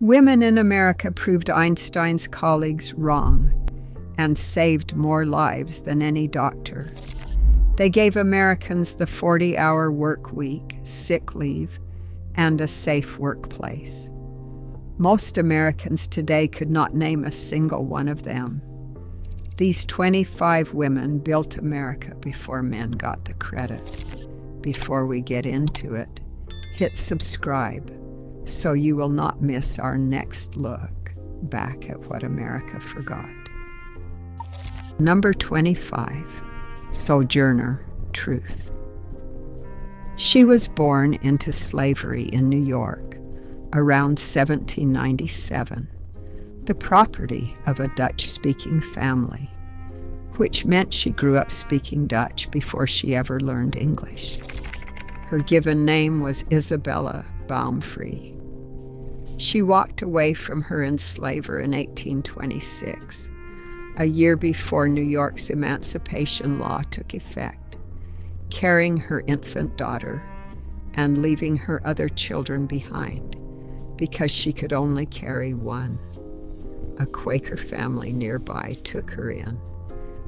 Women in America proved Einstein's colleagues wrong and saved more lives than any doctor. They gave Americans the 40-hour work week, sick leave, and a safe workplace. Most Americans today could not name a single one of them. These 25 women built America before men got the credit. Before we get into it, hit subscribe so you will not miss our next look back at what America forgot. Number 25, Sojourner Truth. She was born into slavery in New York around 1797, the property of a Dutch-speaking family, which meant she grew up speaking Dutch before she ever learned English. Her given name was Isabella Baumfree. She walked away from her enslaver in 1826, a year before New York's emancipation law took effect, carrying her infant daughter and leaving her other children behind because she could only carry one. A Quaker family nearby took her in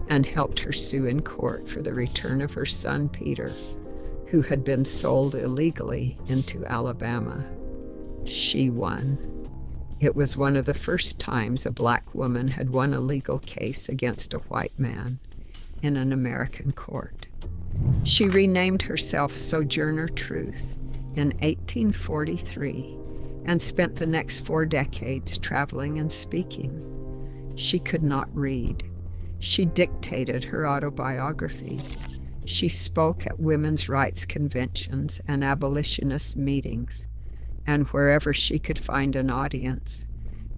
and helped her sue in court for the return of her son Peter, who had been sold illegally into Alabama. She won. It was one of the first times a black woman had won a legal case against a white man in an American court. She renamed herself Sojourner Truth in 1843 and spent the next 4 decades traveling and speaking. She could not read. She dictated her autobiography. She spoke at women's rights conventions and abolitionist meetings, and wherever she could find an audience,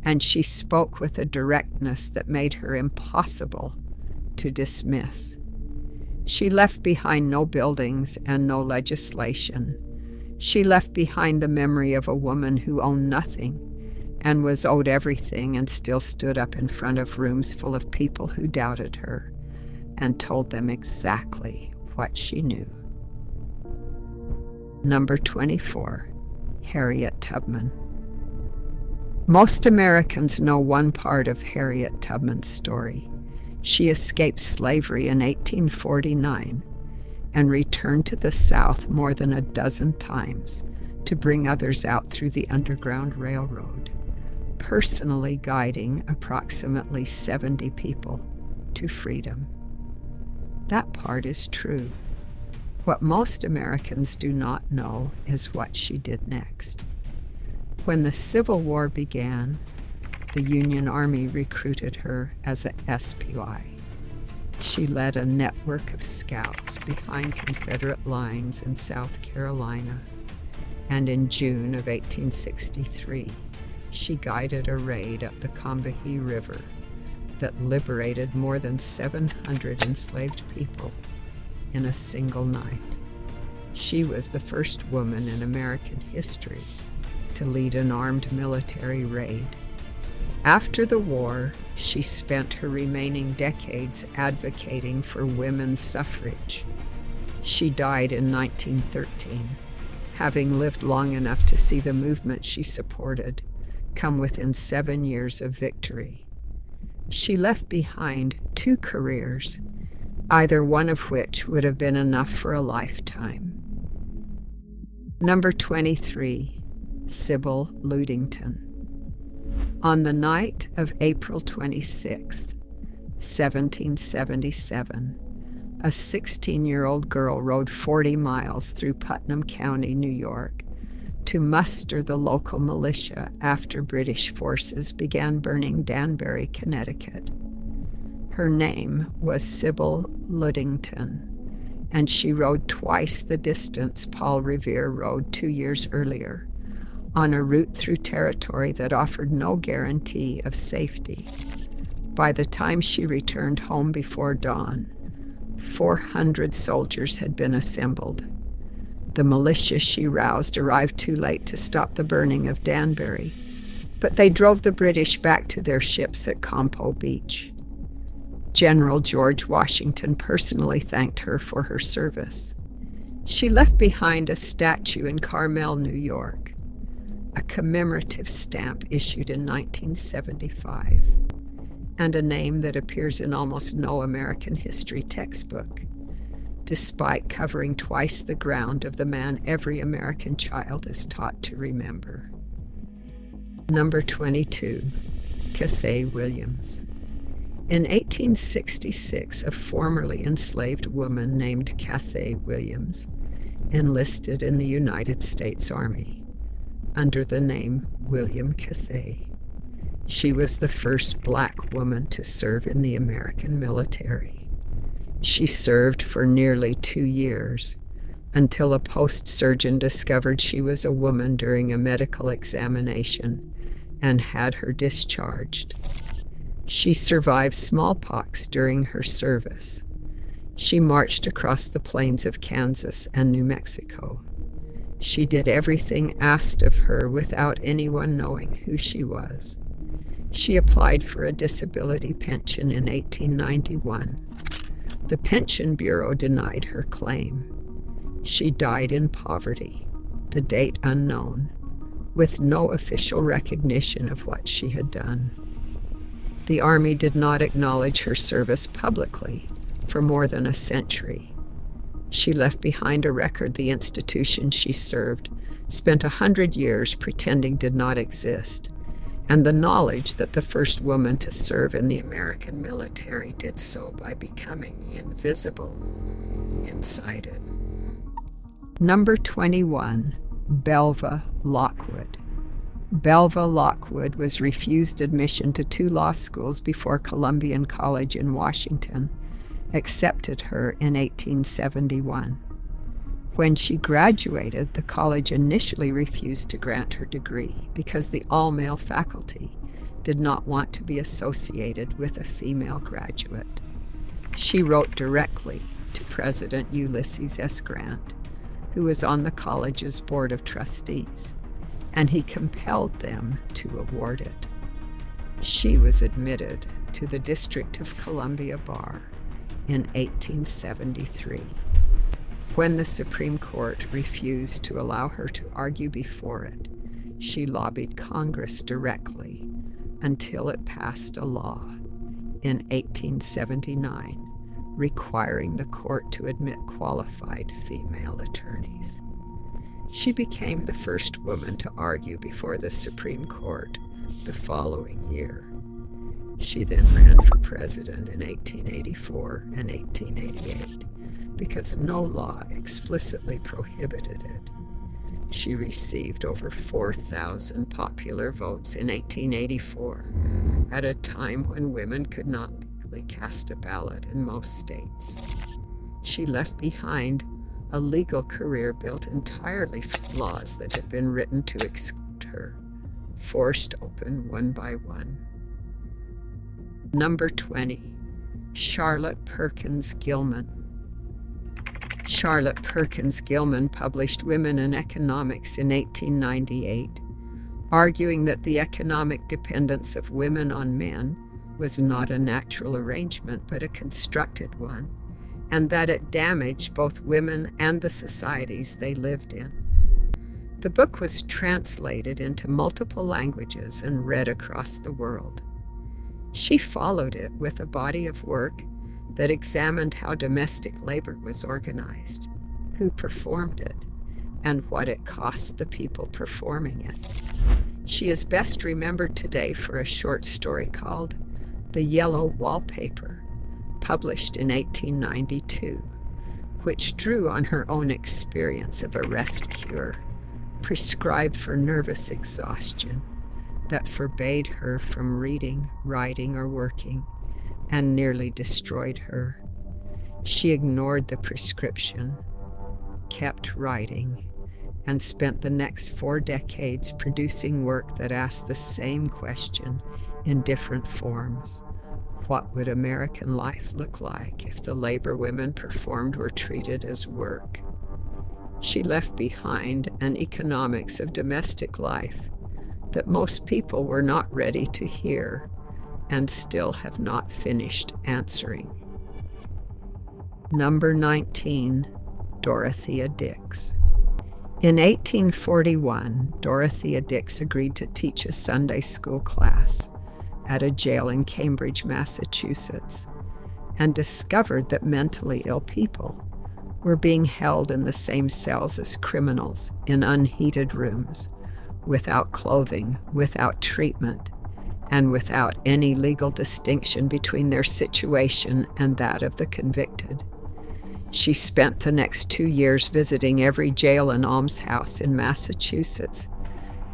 and she spoke with a directness that made her impossible to dismiss. She left behind no buildings and no legislation. She left behind the memory of a woman who owned nothing and was owed everything and still stood up in front of rooms full of people who doubted her and told them exactly what she knew. Number 24, Harriet Tubman. Most Americans know one part of Harriet Tubman's story. She escaped slavery in 1849 and returned to the South more than a dozen times to bring others out through the Underground Railroad, personally guiding approximately 70 people to freedom. That part is true. What most Americans do not know is what she did next. When the Civil War began, the Union Army recruited her as a SPY. She led a network of scouts behind Confederate lines in South Carolina, and in June of 1863, she guided a raid up the Combahee River that liberated more than 700 enslaved people in a single night. She was the first woman in American history to lead an armed military raid. After the war, she spent her remaining decades advocating for women's suffrage. She died in 1913, having lived long enough to see the movement she supported come within 7 years of victory. She left behind 2 careers, either one of which would have been enough for a lifetime. Number 23, Sybil Ludington. On the night of April 26, 1777, a 16-year-old girl rode 40 miles through Putnam County, New York, to muster the local militia after British forces began burning Danbury, Connecticut. Her name was Sybil Ludington, and she rode twice the distance Paul Revere rode 2 years earlier, on a route through territory that offered no guarantee of safety. By the time she returned home before dawn, 400 soldiers had been assembled. The militia she roused arrived too late to stop the burning of Danbury, but they drove the British back to their ships at Campo Beach. General George Washington personally thanked her for her service. She left behind a statue in Carmel, New York. a commemorative stamp issued in 1975, and a name that appears in almost no American history textbook, despite covering twice the ground of the man every American child is taught to remember. Number 22, Cathay Williams. In 1866, a formerly enslaved woman named Cathay Williams enlisted in the United States Army under the name William Cathay. She was the first black woman to serve in the American military. She served for nearly 2 years until a post surgeon discovered she was a woman during a medical examination and had her discharged. She survived smallpox during her service. She marched across the plains of Kansas and New Mexico. She did everything asked of her without anyone knowing who she was. She applied for a disability pension in 1891. The Pension Bureau denied her claim. She died in poverty, the date unknown, with no official recognition of what she had done. The Army did not acknowledge her service publicly for more than a century. She left behind a record the institution she served spent 100 years pretending did not exist, and the knowledge that the first woman to serve in the American military did so by becoming invisible inside it. Number 21, Belva Lockwood. Belva Lockwood was refused admission to 2 law schools before Columbian College in Washington accepted her in 1871. When she graduated, the college initially refused to grant her degree because the all-male faculty did not want to be associated with a female graduate. She wrote directly to President Ulysses S. Grant, who was on the college's board of trustees, and he compelled them to award it. She was admitted to the District of Columbia Bar in 1873. When the Supreme Court refused to allow her to argue before it, she lobbied Congress directly until it passed a law in 1879 requiring the court to admit qualified female attorneys. She became the first woman to argue before the Supreme Court the following year. She then ran for president in 1884 and 1888 because no law explicitly prohibited it. She received over 4,000 popular votes in 1884, at a time when women could not legally cast a ballot in most states. She left behind a legal career built entirely from laws that had been written to exclude her, forced open one by one. Number 20, Charlotte Perkins Gilman. Charlotte Perkins Gilman published Women in Economics in 1898, arguing that the economic dependence of women on men was not a natural arrangement but a constructed one, and that it damaged both women and the societies they lived in. The book was translated into multiple languages and read across the world. She followed it with a body of work that examined how domestic labor was organized, who performed it, and what it cost the people performing it. She is best remembered today for a short story called The Yellow Wallpaper, published in 1892, which drew on her own experience of a rest cure prescribed for nervous exhaustion that forbade her from reading, writing, or working, and nearly destroyed her. She ignored the prescription, kept writing, and spent the next 4 decades producing work that asked the same question in different forms. What would American life look like if the labor women performed were treated as work? She left behind an economics of domestic life that most people were not ready to hear and still have not finished answering. Number 19, Dorothea Dix. In 1841, Dorothea Dix agreed to teach a Sunday school class at a jail in Cambridge, Massachusetts, and discovered that mentally ill people were being held in the same cells as criminals in unheated rooms, without clothing, without treatment, and without any legal distinction between their situation and that of the convicted. She spent the next 2 years visiting every jail and almshouse in Massachusetts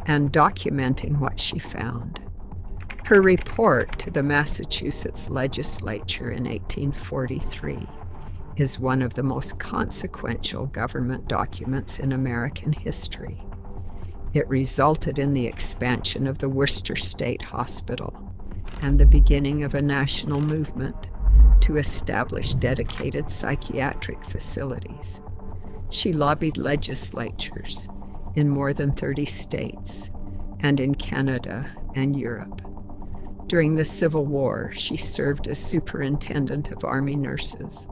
and documenting what she found. Her report to the Massachusetts legislature in 1843 is one of the most consequential government documents in American history. It resulted in the expansion of the Worcester State Hospital and the beginning of a national movement to establish dedicated psychiatric facilities. She lobbied legislatures in more than 30 states and in Canada and Europe. During the Civil War, she served as superintendent of Army nurses,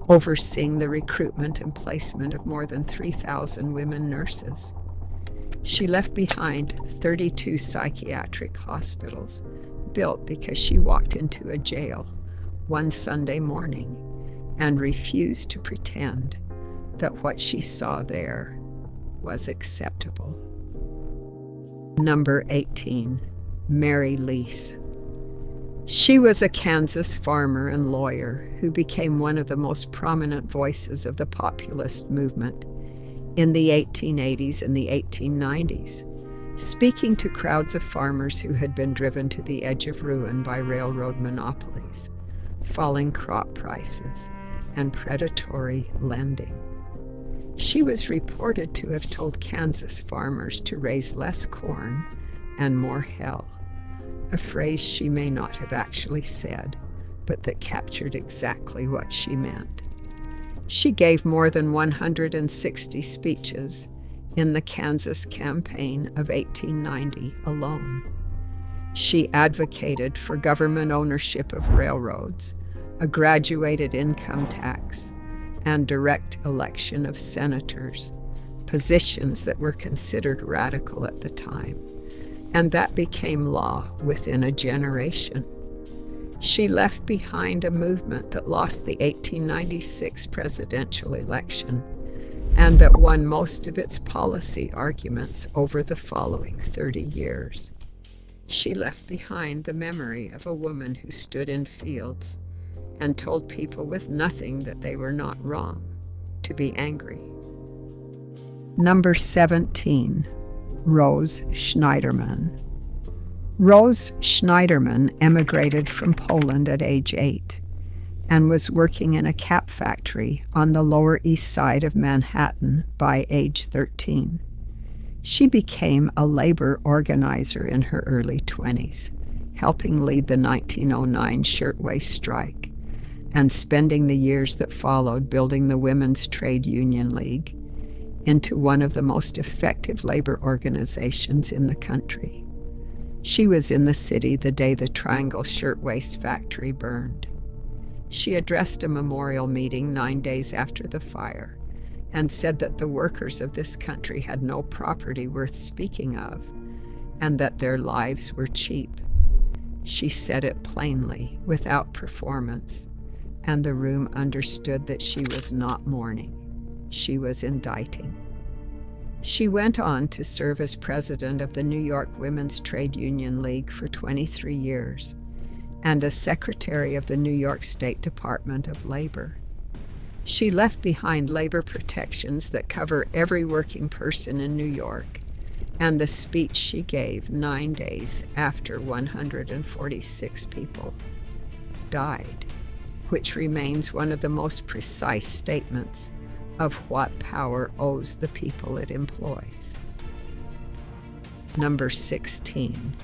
overseeing the recruitment and placement of more than 3,000 women nurses. She left behind 32 psychiatric hospitals built because she walked into a jail one Sunday morning and refused to pretend that what she saw there was acceptable. Number 18, Mary Lease. She was a Kansas farmer and lawyer who became one of the most prominent voices of the populist movement in the 1880s and the 1890s, speaking to crowds of farmers who had been driven to the edge of ruin by railroad monopolies, falling crop prices, and predatory lending. She was reported to have told Kansas farmers to raise less corn and more hell, a phrase she may not have actually said, but that captured exactly what she meant. She gave more than 160 speeches in the Kansas campaign of 1890 alone. She advocated for government ownership of railroads, a graduated income tax, and direct election of senators, positions that were considered radical at the time, and that became law within a generation. She left behind a movement that lost the 1896 presidential election and that won most of its policy arguments over the following 30 years. She left behind the memory of a woman who stood in fields and told people with nothing that they were not wrong to be angry. Number 17, Rose Schneiderman. Rose Schneiderman emigrated from Poland at age 8 and was working in a cap factory on the Lower East Side of Manhattan by age 13. She became a labor organizer in her early 20s, helping lead the 1909 shirtwaist strike, and spending the years that followed building the Women's Trade Union League into one of the most effective labor organizations in the country. She was in the city the day the Triangle Shirtwaist Factory burned. She addressed a memorial meeting 9 days after the fire and said that the workers of this country had no property worth speaking of and that their lives were cheap. She said it plainly, without performance, and the room understood that she was not mourning. She was indicting. She went on to serve as president of the New York Women's Trade Union League for 23 years and as secretary of the New York State Department of Labor. She left behind labor protections that cover every working person in New York, and the speech she gave 9 days after 146 people died, which remains one of the most precise statements of what power owes the people it employs. Number 16,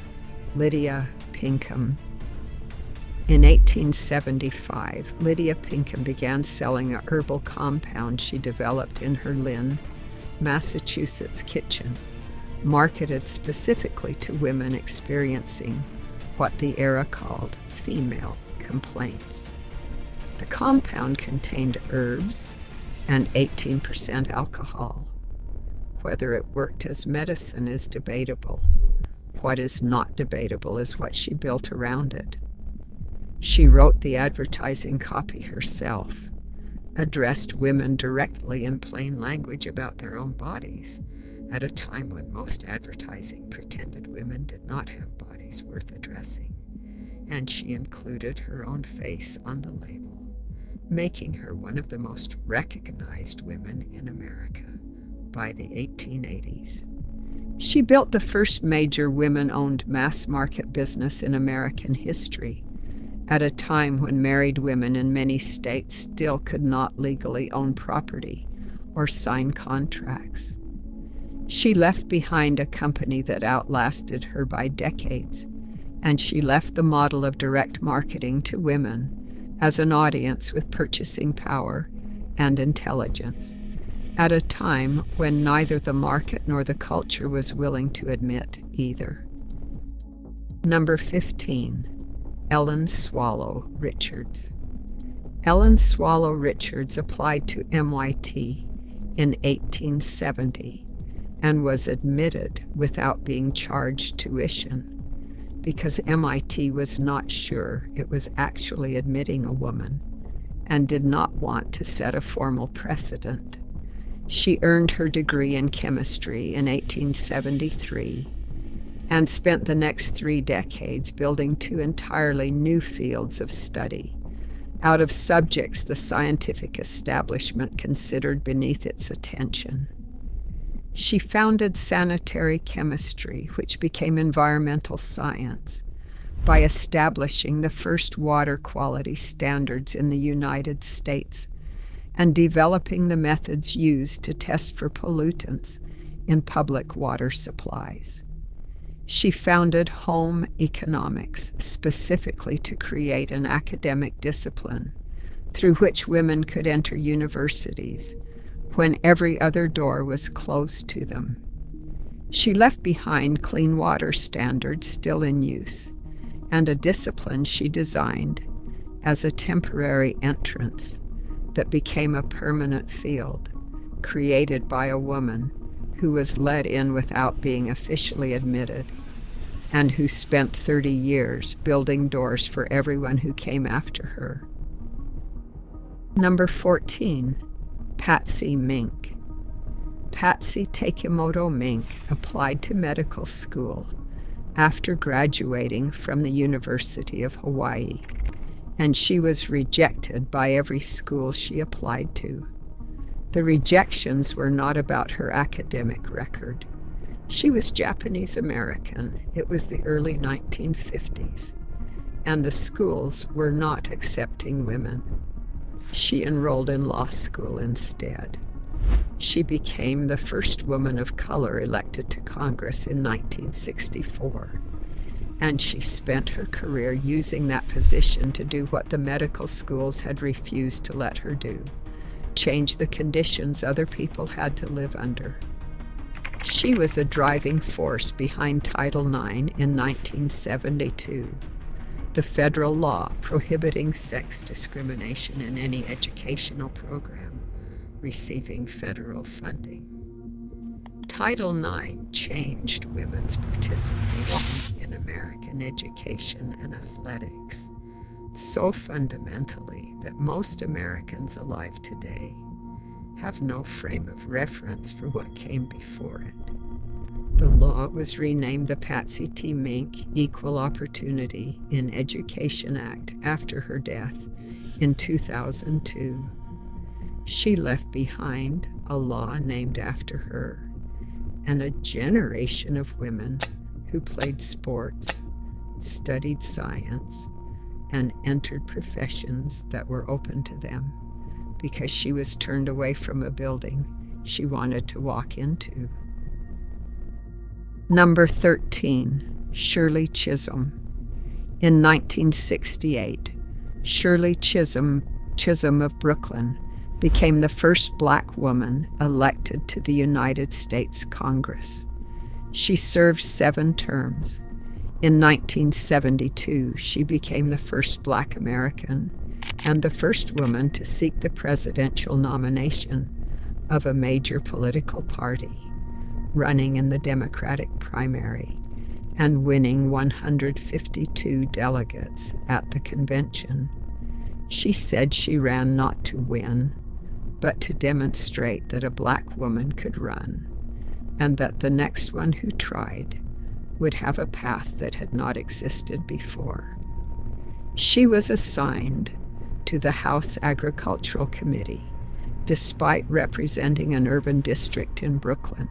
Lydia Pinkham. In 1875, Lydia Pinkham began selling a herbal compound she developed in her Lynn, Massachusetts kitchen, marketed specifically to women experiencing what the era called female complaints. The compound contained herbs and 18% alcohol, whether it worked as medicine is debatable. What is not debatable is what she built around it. She wrote the advertising copy herself, addressed women directly in plain language about their own bodies, at a time when most advertising pretended women did not have bodies worth addressing, and she included her own face on the label, making her one of the most recognized women in America by the 1880s. She built the first major women-owned mass-market business in American history, at a time when married women in many states still could not legally own property or sign contracts. She left behind a company that outlasted her by decades, and she left the model of direct marketing to women as an audience with purchasing power and intelligence, at a time when neither the market nor the culture was willing to admit either. Number 15. Ellen Swallow Richards. Ellen Swallow Richards applied to MIT in 1870 and was admitted without being charged tuition because MIT was not sure it was actually admitting a woman and did not want to set a formal precedent. She earned her degree in chemistry in 1873 and spent the next 3 decades building 2 entirely new fields of study out of subjects the scientific establishment considered beneath its attention. She founded sanitary chemistry, which became environmental science, by establishing the first water quality standards in the United States and developing the methods used to test for pollutants in public water supplies. She founded home economics specifically to create an academic discipline through which women could enter universities when every other door was closed to them. She left behind clean water standards still in use and a discipline she designed as a temporary entrance that became a permanent field created by a woman who was let in without being officially admitted, and who spent 30 years building doors for everyone who came after her. Number 14. Patsy Mink. Patsy Takemoto Mink applied to medical school after graduating from the University of Hawaii, and she was rejected by every school she applied to. The rejections were not about her academic record. She was Japanese American. It was the early 1950s, and the schools were not accepting women. She enrolled in law school instead. She became the first woman of color elected to Congress in 1964, and she spent her career using that position to do what the medical schools had refused to let her do: change the conditions other people had to live under. She was a driving force behind Title IX in 1972, the federal law prohibiting sex discrimination in any educational program receiving federal funding. Title IX changed women's participation in American education and athletics so fundamentally that most Americans alive today have no frame of reference for what came before it. The law was renamed the Patsy T. Mink Equal Opportunity in Education Act after her death in 2002. She left behind a law named after her and a generation of women who played sports, studied science, and entered professions that were open to them because she was turned away from a building she wanted to walk into. Number 13. Shirley Chisholm. In 1968, Shirley Chisholm of Brooklyn became the first black woman elected to the United States Congress. She served 7 terms. In 1972, she became the first black American and the first woman to seek the presidential nomination of a major political party, running in the Democratic primary and winning 152 delegates at the convention. She said she ran not to win, but to demonstrate that a black woman could run, and that the next one who tried would have a path that had not existed before. She was assigned to the House Agricultural Committee, despite representing an urban district in Brooklyn.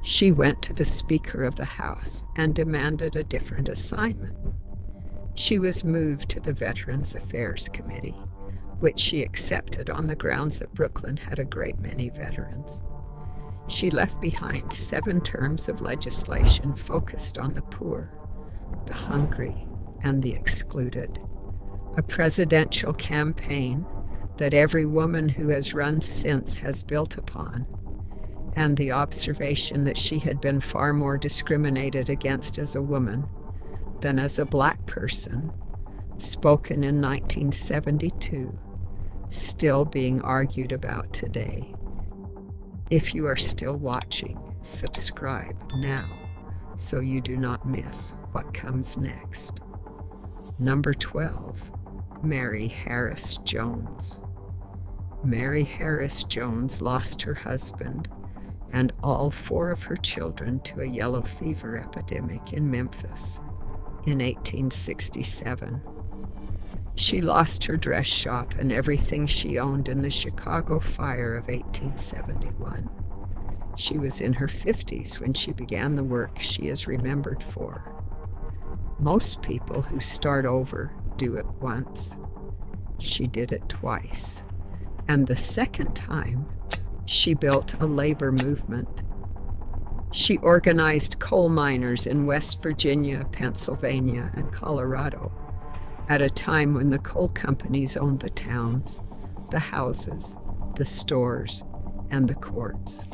She went to the Speaker of the House and demanded a different assignment. She was moved to the Veterans Affairs Committee, which she accepted on the grounds that Brooklyn had a great many veterans. She left behind 7 terms of legislation focused on the poor, the hungry, and the excluded. A presidential campaign that every woman who has run since has built upon, and the observation that she had been far more discriminated against as a woman than as a black person, spoken in 1972, still being argued about today. If you are still watching, subscribe now so you do not miss what comes next. Number 12, Mary Harris Jones. Mary Harris Jones lost her husband and all 4 of her children to a yellow fever epidemic in Memphis in 1867. She lost her dress shop and everything she owned in the Chicago fire of 1871. She was in her 50s when she began the work she is remembered for. Most people who start over do it once. She did it twice, and the second time, she built a labor movement. She organized coal miners in West Virginia, Pennsylvania, and Colorado at a time when the coal companies owned the towns, the houses, the stores, and the courts.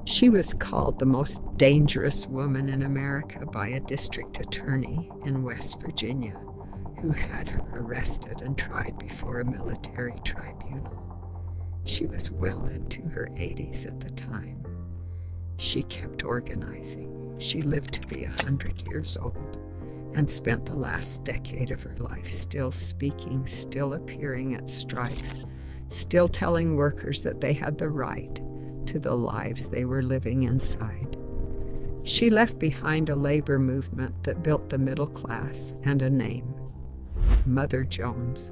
She was called the most dangerous woman in America by a district attorney in West Virginia who had her arrested and tried before a military tribunal. She was well into her 80s at the time. She kept organizing. She lived to be 100 years old and spent the last decade of her life still speaking, still appearing at strikes, still telling workers that they had the right to the lives they were living inside. She left behind a labor movement that built the middle class and a name, Mother Jones,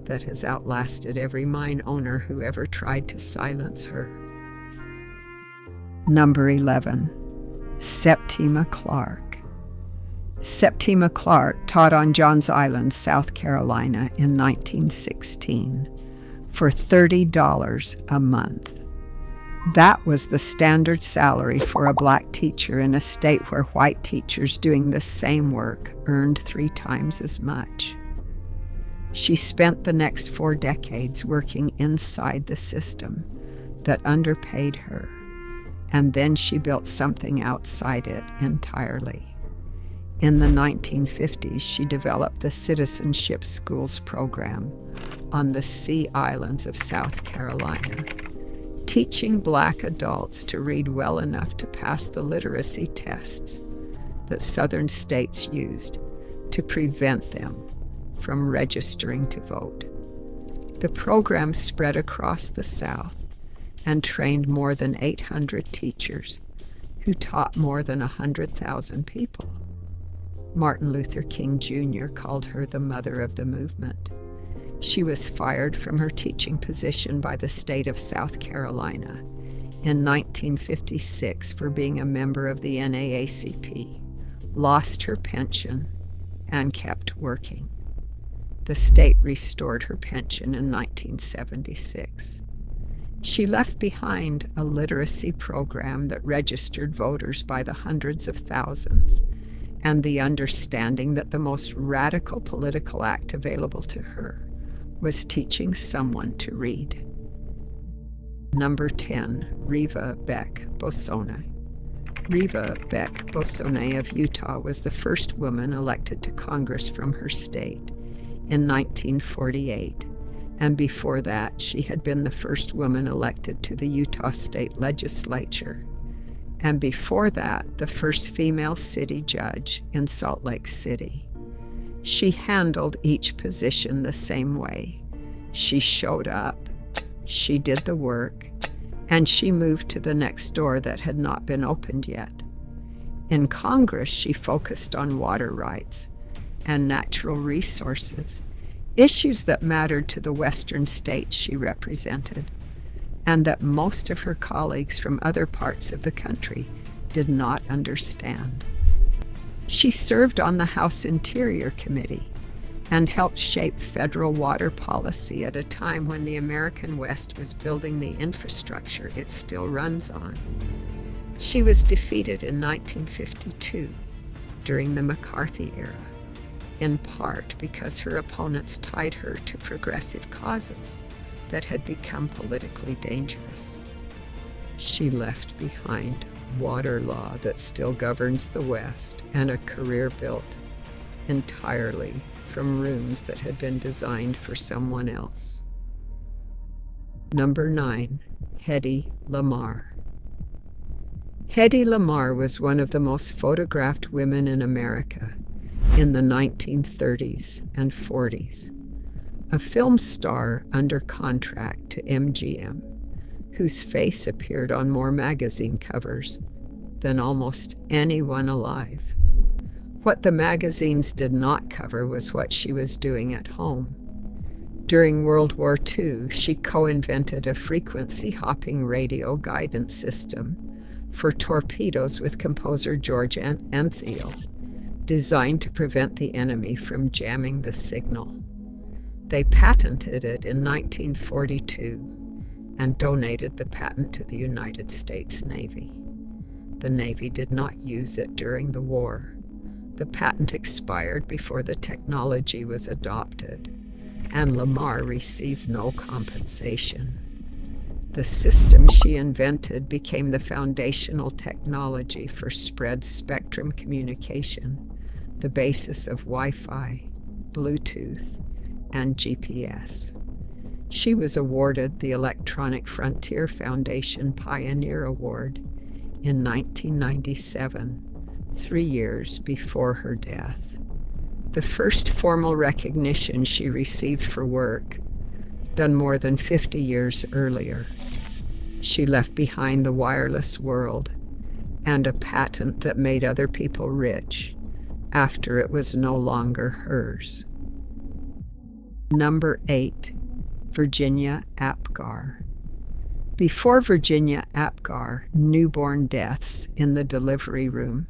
that has outlasted every mine owner who ever tried to silence her. Number 11, Septima Clark. Septima Clark taught on Johns Island, South Carolina in 1916 for $30 a month. That was the standard salary for a black teacher in a state where white teachers doing the same work earned 3 times as much. She spent the next 4 decades working inside the system that underpaid her, and then she built something outside it entirely. In the 1950s, she developed the Citizenship Schools program on the Sea Islands of South Carolina, teaching black adults to read well enough to pass the literacy tests that Southern states used to prevent them from registering to vote. The program spread across the South and trained more than 800 teachers who taught more than 100,000 people. Martin Luther King Jr. called her the mother of the movement. She was fired from her teaching position by the state of South Carolina in 1956 for being a member of the NAACP, lost her pension, and kept working. The state restored her pension in 1976. She left behind a literacy program that registered voters by the hundreds of thousands, and the understanding that the most radical political act available to her was teaching someone to read. Number 10, Reva Beck Bosone. Reva Beck Bosone of Utah was the first woman elected to Congress from her state in 1948, and before that she had been the first woman elected to the Utah State Legislature and before that, the first female city judge in Salt Lake City. She handled each position the same way. She showed up, she did the work, and she moved to the next door that had not been opened yet. In Congress, she focused on water rights and natural resources, issues that mattered to the western states she represented, and that most of her colleagues from other parts of the country did not understand. She served on the House Interior Committee and helped shape federal water policy at a time when the American West was building the infrastructure it still runs on. She was defeated in 1952 during the McCarthy era, in part because her opponents tied her to progressive causes that had become politically dangerous. She left behind water law that still governs the West and a career built entirely from rooms that had been designed for someone else. Number 9, Hedy Lamarr. Hedy Lamarr was one of the most photographed women in America in the 1930s and 40s, a film star under contract to MGM, whose face appeared on more magazine covers than almost anyone alive. What the magazines did not cover was what she was doing at home. During World War II, she co-invented a frequency-hopping radio guidance system for torpedoes with composer George Antheil, designed to prevent the enemy from jamming the signal. They patented it in 1942 and donated the patent to the United States Navy. The Navy did not use it during the war. The patent expired before the technology was adopted, and Lamarr received no compensation. The system she invented became the foundational technology for spread spectrum communication, the basis of Wi-Fi, Bluetooth, and GPS. She was awarded the Electronic Frontier Foundation Pioneer Award in 1997, 3 years before her death. The first formal recognition she received for work, done more than 50 years earlier. She left behind the wireless world and a patent that made other people rich after it was no longer hers. Number 8, Virginia Apgar. Before Virginia Apgar, newborn deaths in the delivery room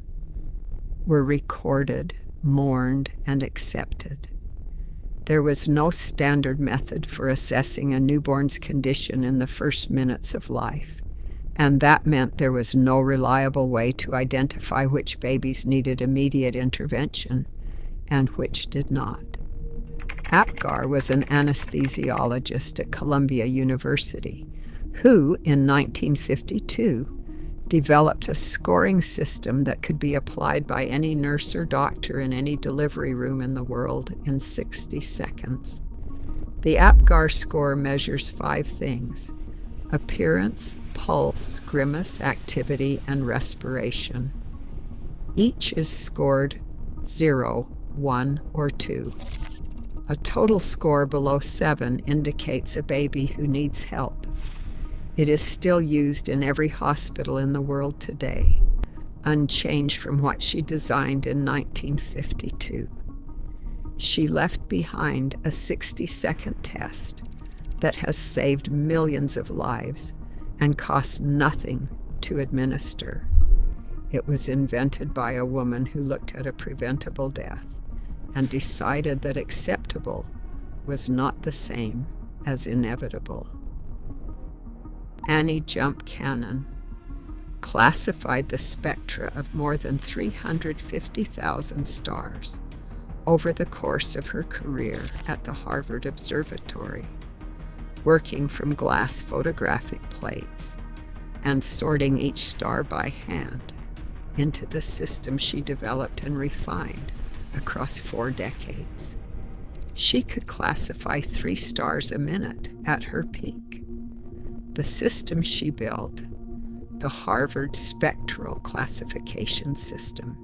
were recorded, mourned, and accepted. There was no standard method for assessing a newborn's condition in the first minutes of life, and that meant there was no reliable way to identify which babies needed immediate intervention and which did not. Apgar was an anesthesiologist at Columbia University who, in 1952, developed a scoring system that could be applied by any nurse or doctor in any delivery room in the world in 60 seconds. The Apgar score measures 5 things: appearance, pulse, grimace, activity, and respiration. Each is scored 0, 1, or 2. A total score below 7 indicates a baby who needs help. It is still used in every hospital in the world today, unchanged from what she designed in 1952. She left behind a 60-second test that has saved millions of lives and costs nothing to administer. It was invented by a woman who looked at a preventable death and decided that acceptable was not the same as inevitable. Annie Jump Cannon classified the spectra of more than 350,000 stars over the course of her career at the Harvard Observatory, working from glass photographic plates and sorting each star by hand into the system she developed and refined across 4 decades. She could classify 3 stars a minute at her peak. The system she built, The Harvard spectral classification system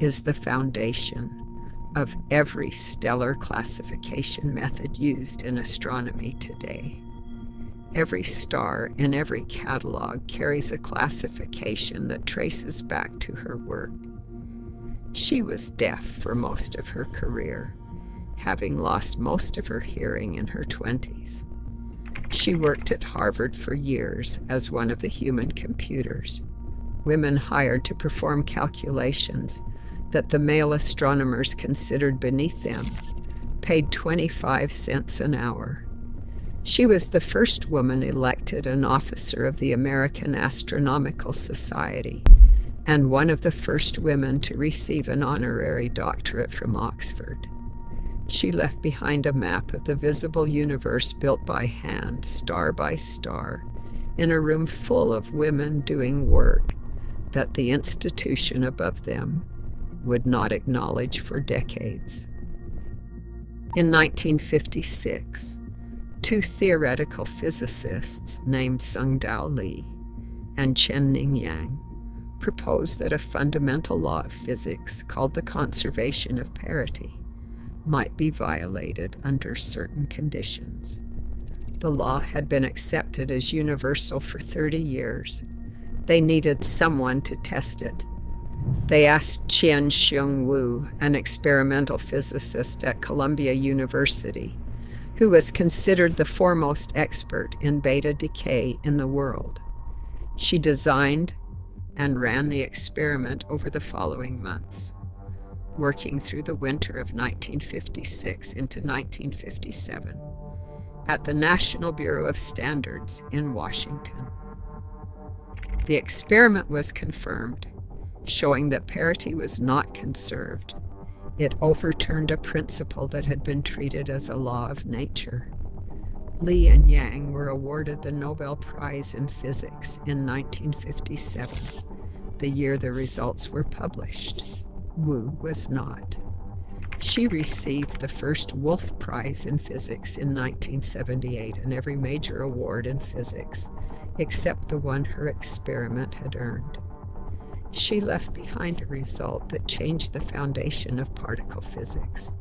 is the foundation of every stellar classification method used in astronomy today. Every star in every catalog carries a classification that traces back to her work. She was deaf for most of her career, having lost most of her hearing in her 20s. She worked at Harvard for years as one of the human computers, women hired to perform calculations that the male astronomers considered beneath them, paid 25 cents an hour. She was the first woman elected an officer of the American Astronomical Society and one of the first women to receive an honorary doctorate from Oxford. She left behind a map of the visible universe built by hand, star by star, in a room full of women doing work that the institution above them would not acknowledge for decades. In 1956, two theoretical physicists named Sung-Dao Lee and Chen-Ning Yang proposed that a fundamental law of physics called the conservation of parity might be violated under certain conditions. The law had been accepted as universal for 30 years. They needed someone to test it. They asked Chien-Shiung Wu, an experimental physicist at Columbia University, who was considered the foremost expert in beta decay in the world. She designed and ran the experiment over the following months, working through the winter of 1956 into 1957 at the National Bureau of Standards in Washington. The experiment was confirmed, showing that parity was not conserved. It overturned a principle that had been treated as a law of nature. Lee and Yang were awarded the Nobel Prize in Physics in 1957, the year the results were published. Wu was not. She received the first Wolf Prize in Physics in 1978 and every major award in physics, except the one her experiment had earned. She left behind a result that changed the foundation of particle physics,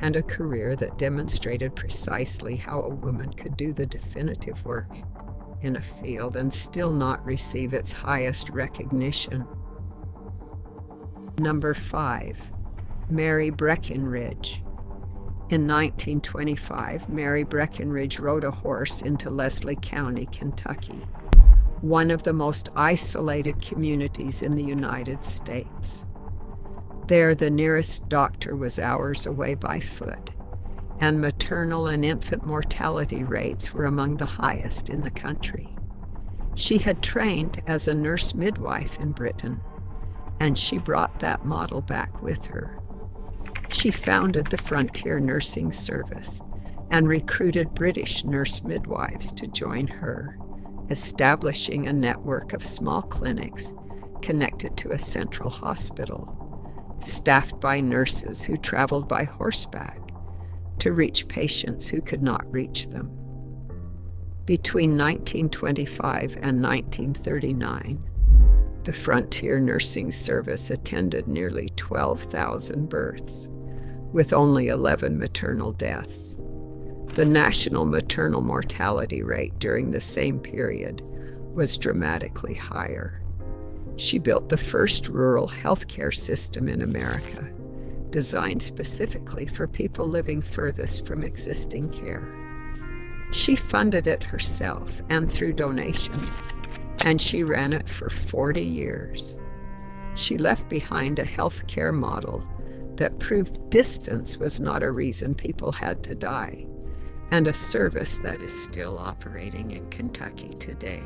and a career that demonstrated precisely how a woman could do the definitive work in a field and still not receive its highest recognition. Number 5. Mary Breckinridge. In 1925, Mary Breckinridge rode a horse into Leslie County, Kentucky, one of the most isolated communities in the United States. There, the nearest doctor was hours away by foot, and maternal and infant mortality rates were among the highest in the country. She had trained as a nurse midwife in Britain, and she brought that model back with her. She founded the Frontier Nursing Service and recruited British nurse midwives to join her, establishing a network of small clinics connected to a central hospital, staffed by nurses who traveled by horseback to reach patients who could not reach them. Between 1925 and 1939, the Frontier Nursing Service attended nearly 12,000 births, with only 11 maternal deaths. The national maternal mortality rate during the same period was dramatically higher. She built the first rural healthcare system in America, designed specifically for people living furthest from existing care. She funded it herself and through donations, and she ran it for 40 years. She left behind a healthcare model that proved distance was not a reason people had to die, and a service that is still operating in Kentucky today.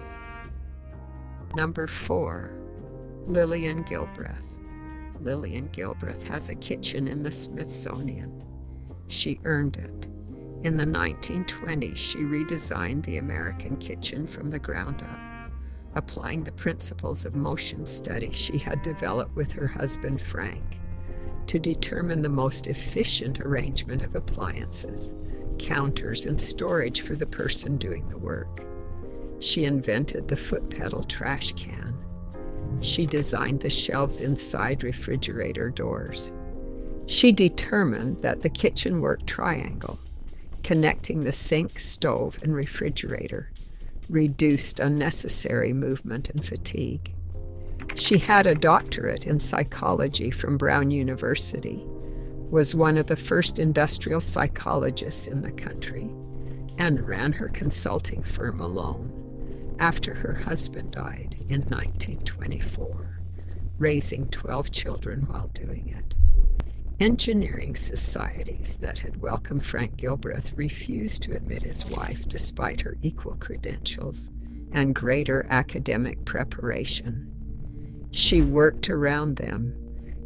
Number 4. Lillian Gilbreth. Lillian Gilbreth has a kitchen in the Smithsonian. She earned it. In the 1920s, she redesigned the American kitchen from the ground up, applying the principles of motion study she had developed with her husband Frank to determine the most efficient arrangement of appliances, counters, and storage for the person doing the work. She invented the foot pedal trash can. She designed the shelves inside refrigerator doors. She determined that the kitchen work triangle, connecting the sink, stove, and refrigerator, reduced unnecessary movement and fatigue. She had a doctorate in psychology from Brown University, was one of the first industrial psychologists in the country, and ran her consulting firm alone after her husband died in 1924, raising 12 children while doing it. Engineering societies that had welcomed Frank Gilbreth refused to admit his wife despite her equal credentials and greater academic preparation. She worked around them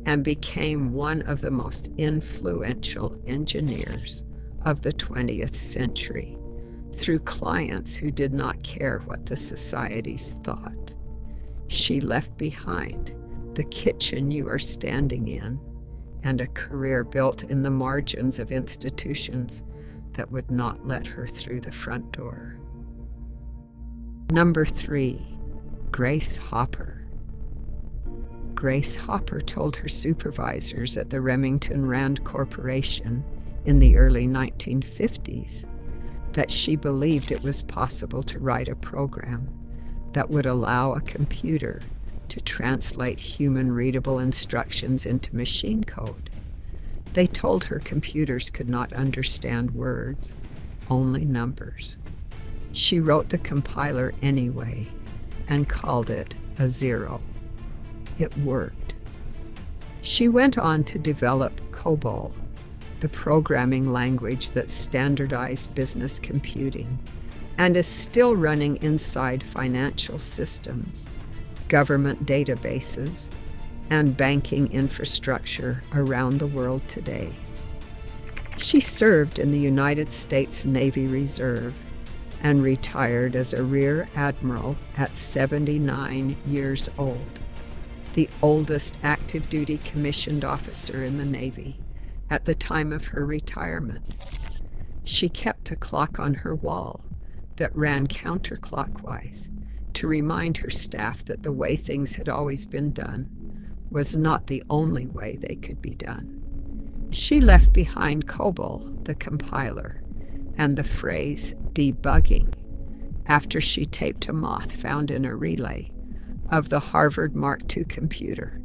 and became one of the most influential engineers of the 20th century through clients who did not care what the societies thought. She left behind the kitchen you are standing in and a career built in the margins of institutions that would not let her through the front door. Number 3, Grace Hopper. Grace Hopper told her supervisors at the Remington Rand Corporation in the early 1950s that she believed it was possible to write a program that would allow a computer to translate human-readable instructions into machine code. They told her computers could not understand words, only numbers. She wrote the compiler anyway and called it a 0. It worked. She went on to develop COBOL, the programming language that standardized business computing and is still running inside financial systems, government databases, and banking infrastructure around the world today. She served in the United States Navy Reserve and retired as a Rear Admiral at 79 years old, the oldest active duty commissioned officer in the Navy at the time of her retirement. She kept a clock on her wall that ran counterclockwise to remind her staff that the way things had always been done was not the only way they could be done. She left behind COBOL, the compiler, and the phrase debugging after she taped a moth found in a relay of the Harvard Mark II computer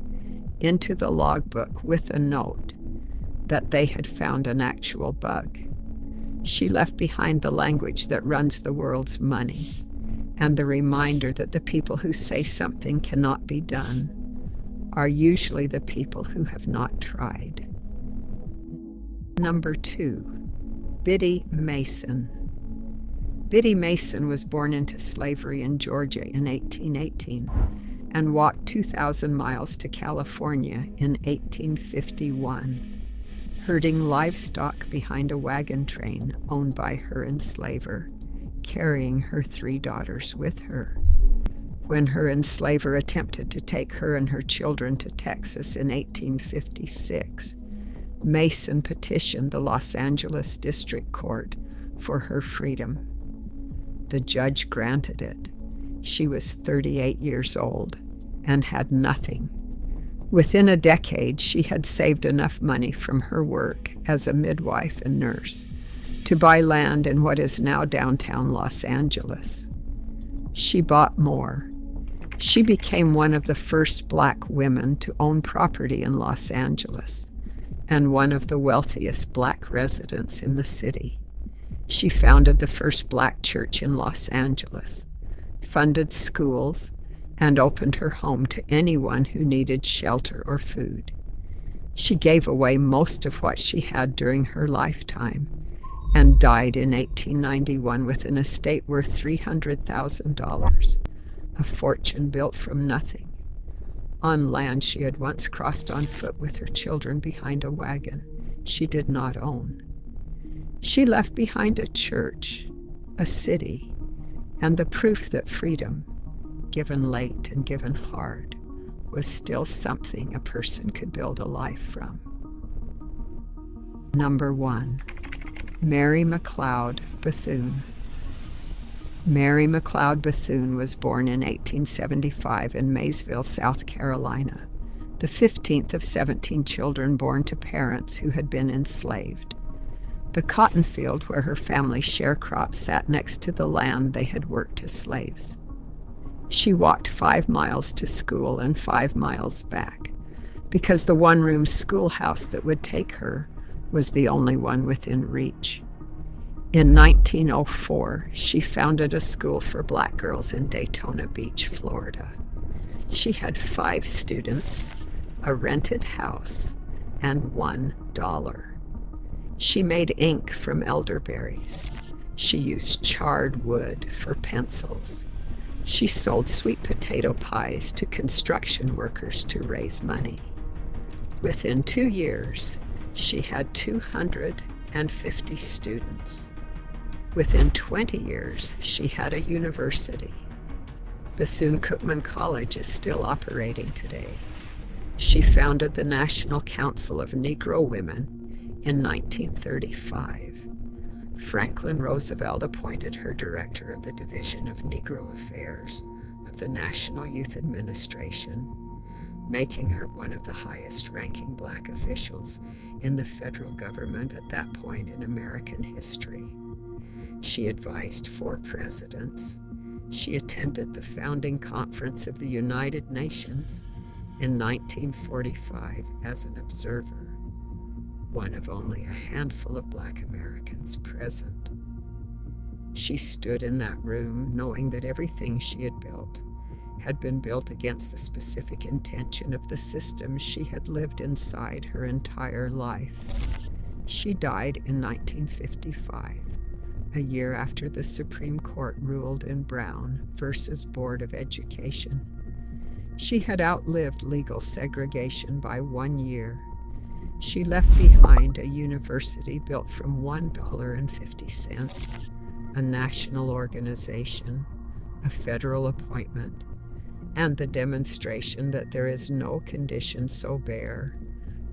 into the logbook with a note that they had found an actual bug. She left behind the language that runs the world's money and the reminder that the people who say something cannot be done are usually the people who have not tried. Number 2, Biddy Mason. Biddy Mason was born into slavery in Georgia in 1818 and walked 2,000 miles to California in 1851, herding livestock behind a wagon train owned by her enslaver, carrying her 3 daughters with her. When her enslaver attempted to take her and her children to Texas in 1856, Mason petitioned the Los Angeles District Court for her freedom. The judge granted it. She was 38 years old and had nothing. Within a decade, she had saved enough money from her work as a midwife and nurse to buy land in what is now downtown Los Angeles. She bought more. She became one of the first Black women to own property in Los Angeles and one of the wealthiest Black residents in the city. She founded the first Black church in Los Angeles, funded schools, and opened her home to anyone who needed shelter or food. She gave away most of what she had during her lifetime and died in 1891 with an estate worth $300,000, a fortune built from nothing, on land she had once crossed on foot with her children behind a wagon she did not own. She left behind a church, a city, and the proof that freedom, given late and given hard, was still something a person could build a life from. Number 1, Mary McLeod Bethune. Mary McLeod Bethune was born in 1875 in Maysville, South Carolina, the 15th of 17 children born to parents who had been enslaved. The cotton field where her family's sharecrop sat next to the land they had worked as slaves. She walked 5 miles to school and 5 miles back, because the one-room schoolhouse that would take her was the only one within reach. In 1904, she founded a school for black girls in Daytona Beach, Florida. She had 5 students, a rented house, and $1. She made ink from elderberries. She used charred wood for pencils. She sold sweet potato pies to construction workers to raise money. Within 2 years, she had 250 students. Within 20 years, she had a university. Bethune-Cookman College is still operating today. She founded the National Council of Negro Women in 1935. Franklin Roosevelt appointed her director of the Division of Negro Affairs of the National Youth Administration, making her one of the highest-ranking black officials in the federal government at that point in American history. She advised 4 presidents. She attended the founding conference of the United Nations in 1945 as an observer, one of only a handful of black Americans present. She stood in that room knowing that everything she had been built against the specific intention of the system she had lived inside her entire life. She died in 1955. A year after the Supreme Court ruled in Brown versus Board of Education. She had outlived legal segregation by 1 year. She left behind a university built from $1.50, a national organization, a federal appointment, and the demonstration that there is no condition so bare,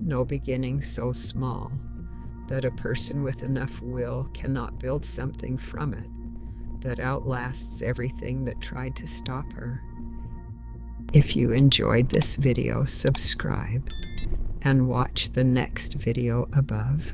no beginning so small, that a person with enough will cannot build something from it that outlasts everything that tried to stop her. If you enjoyed this video, subscribe and watch the next video above.